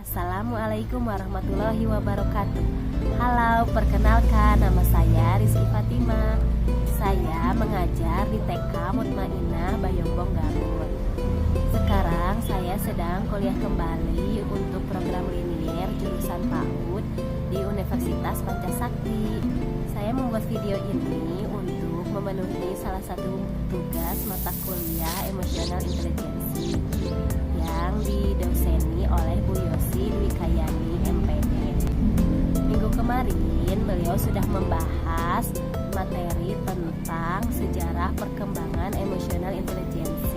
Assalamualaikum warahmatullahi wabarakatuh. Halo, perkenalkan nama saya Rizky Fatima. Saya mengajar di TK Mutmainah Bayombong, Garut. Sekarang saya sedang kuliah kembali untuk program linier jurusan PAUD di Universitas Pancasakti. Saya membuat video ini untuk memenuhi salah satu tugas mata kuliah Emotional Intelligence yang didoseni oleh Bu Yosi Dwi Kayani MPD. Minggu kemarin beliau sudah membahas materi tentang sejarah perkembangan emotional intelligence.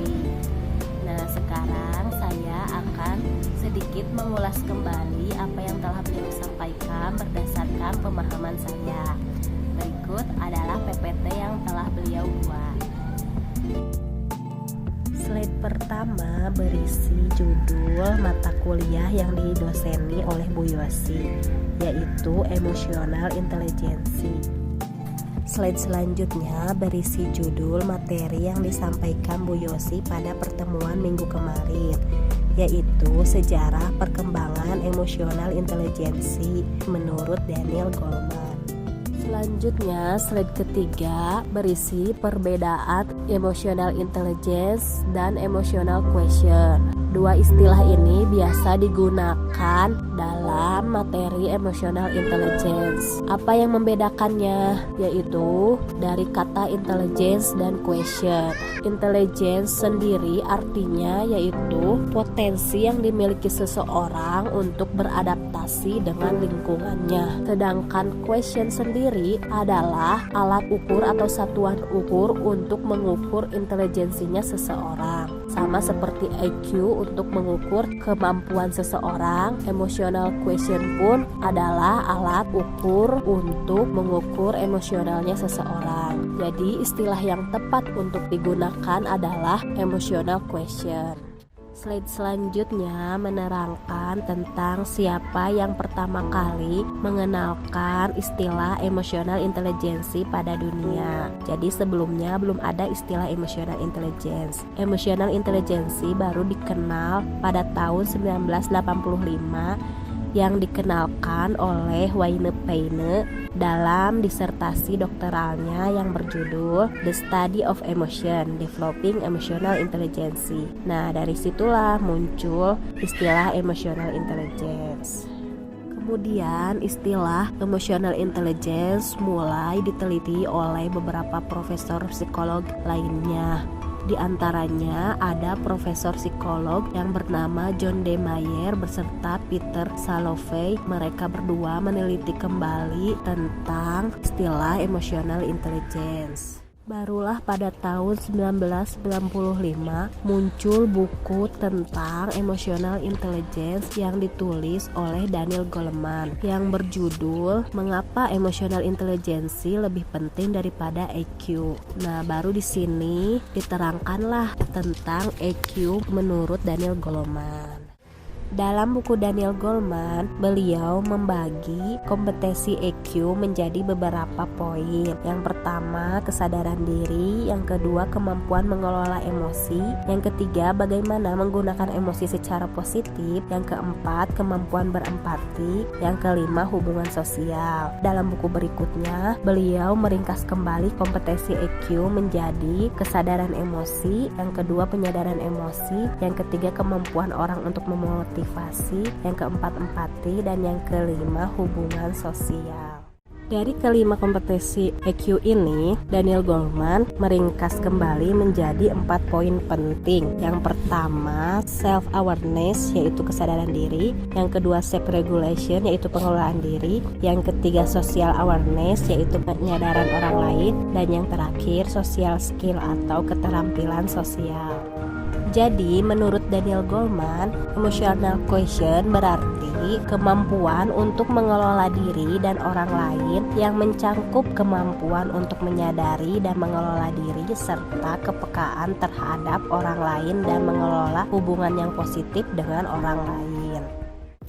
Nah, sekarang saya akan sedikit mengulas kembali apa yang telah beliau sampaikan berdasarkan pemahaman saya. Berikut adalah PPT yang telah beliau buat. Slide pertama berisi judul mata kuliah yang didoseni oleh Bu Yosi, yaitu Emotional Intelligence. Slide selanjutnya berisi judul materi yang disampaikan Bu Yosi pada pertemuan minggu kemarin, yaitu Sejarah Perkembangan Emotional Intelligence menurut Daniel Goleman. Selanjutnya, slide ketiga berisi perbedaan emotional intelligence dan emotional quotient. Dua istilah ini biasa digunakan dalam materi emotional intelligence. Apa yang membedakannya? Yaitu dari kata intelligence dan quotient. Intelligence sendiri artinya yaitu potensi yang dimiliki seseorang untuk beradaptasi dengan lingkungannya. Sedangkan quotient sendiri adalah alat ukur atau satuan ukur untuk mengukur intelijensinya seseorang. Sama seperti IQ untuk mengukur kemampuan seseorang, emotional quotient pun adalah alat ukur untuk mengukur emosionalnya seseorang. Jadi istilah yang tepat untuk digunakan adalah emotional quotient. Slide selanjutnya menerangkan tentang siapa yang pertama kali mengenalkan istilah emotional intelligence pada dunia. Jadi sebelumnya belum ada istilah emotional intelligence. Emotional intelligence baru dikenal pada tahun 1985 yang dikenalkan oleh Wayne Payne dalam disertasi doktoralnya yang berjudul The Study of Emotion, Developing Emotional Intelligence. Nah, dari situlah muncul istilah emotional intelligence. Kemudian istilah emotional intelligence mulai diteliti oleh beberapa profesor psikolog lainnya. Di antaranya ada profesor psikolog yang bernama John D. Mayer beserta Peter Salovey. Mereka berdua meneliti kembali tentang istilah emotional intelligence. Barulah pada tahun 1995 muncul buku tentang emotional intelligence yang ditulis oleh Daniel Goleman yang berjudul Mengapa Emotional Intelligence Lebih Penting Daripada EQ. Nah, baru di sini diterangkanlah tentang EQ menurut Daniel Goleman. Dalam buku Daniel Goleman, beliau membagi kompetensi EQ menjadi beberapa poin. Yang pertama, kesadaran diri. Yang kedua, kemampuan mengelola emosi. Yang ketiga, bagaimana menggunakan emosi secara positif. Yang keempat, kemampuan berempati. Yang kelima, hubungan sosial. Dalam buku berikutnya, beliau meringkas kembali kompetensi EQ menjadi kesadaran emosi. Yang kedua, penyadaran emosi. Yang ketiga, kemampuan orang untuk memotivasi. Yang keempat, empati. Dan yang kelima, hubungan sosial. Dari kelima kompetensi EQ ini, Daniel Goleman meringkas kembali menjadi 4 poin penting. Yang pertama, self-awareness, yaitu kesadaran diri. Yang kedua, self-regulation, yaitu pengelolaan diri. Yang ketiga, social awareness, yaitu penyadaran orang lain. Dan yang terakhir, social skill atau keterampilan sosial. Jadi, menurut Daniel Goleman, emotional quotient berarti kemampuan untuk mengelola diri dan orang lain yang mencangkup kemampuan untuk menyadari dan mengelola diri serta kepekaan terhadap orang lain dan mengelola hubungan yang positif dengan orang lain.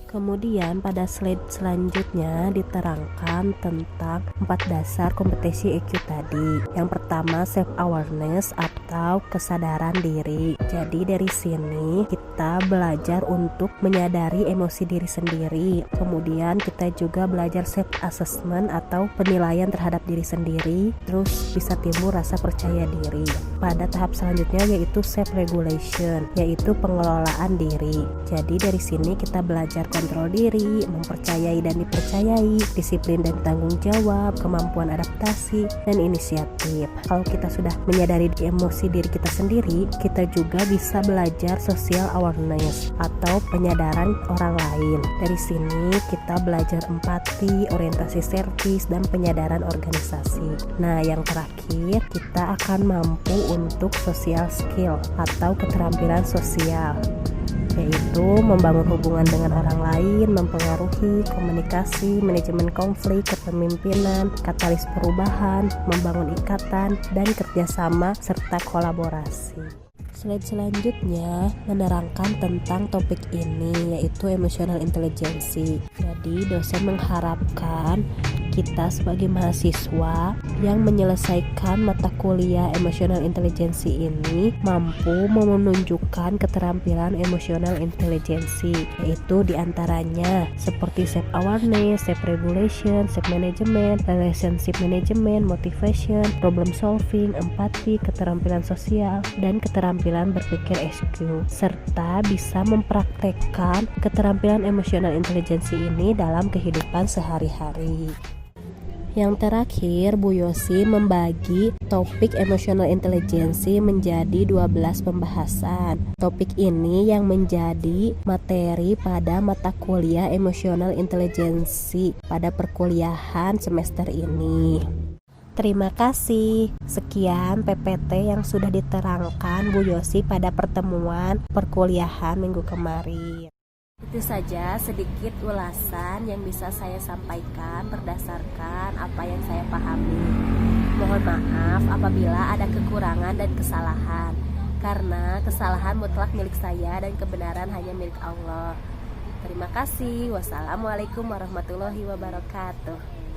Kemudian pada slide selanjutnya diterangkan tentang 4 dasar kompetensi EQ tadi. Yang pertama self awareness atau kesadaran diri. Jadi dari sini kita belajar untuk menyadari emosi diri sendiri. Kemudian kita juga belajar self assessment atau penilaian terhadap diri sendiri. Terus bisa timbul rasa percaya diri. Pada tahap selanjutnya yaitu self regulation, yaitu pengelolaan diri. Jadi dari sini kita belajar kontrol diri, mempercayai dan dipercayai, disiplin dan tanggung jawab, kemampuan adaptasi, dan inisiatif. Kalau kita sudah menyadari emosi diri kita sendiri, kita juga bisa belajar social awareness atau penyadaran orang lain. Dari sini kita belajar empati, orientasi servis, dan penyadaran organisasi. Nah, yang terakhir kita akan mampu untuk social skill atau keterampilan sosial, yaitu membangun hubungan dengan orang lain, mempengaruhi komunikasi, manajemen konflik, kepemimpinan, katalis perubahan, membangun ikatan, dan kerjasama serta kolaborasi. Slide selanjutnya menerangkan tentang topik ini, yaitu emotional intelligence. Jadi dosen mengharapkan kita sebagai mahasiswa yang menyelesaikan mata kuliah emotional intelligence ini mampu menunjukkan keterampilan emotional intelligence, yaitu diantaranya seperti self awareness, self regulation, self management, relationship management, motivation, problem solving, empati, keterampilan sosial, dan keterampilan berpikir EQ, serta bisa mempraktekkan keterampilan emotional intelligence ini dalam kehidupan sehari-hari. Yang terakhir, Bu Yosi membagi topik emotional intelligence menjadi 12 pembahasan. Topik ini yang menjadi materi pada mata kuliah emotional intelligence pada perkuliahan semester ini. Terima kasih. Sekian PPT yang sudah diterangkan Bu Yosi pada pertemuan perkuliahan minggu kemarin. Itu saja sedikit ulasan yang bisa saya sampaikan berdasarkan apa yang saya pahami. Mohon maaf apabila ada kekurangan dan kesalahan, karena kesalahan mutlak milik saya dan kebenaran hanya milik Allah. Terima kasih. Wassalamualaikum warahmatullahi wabarakatuh.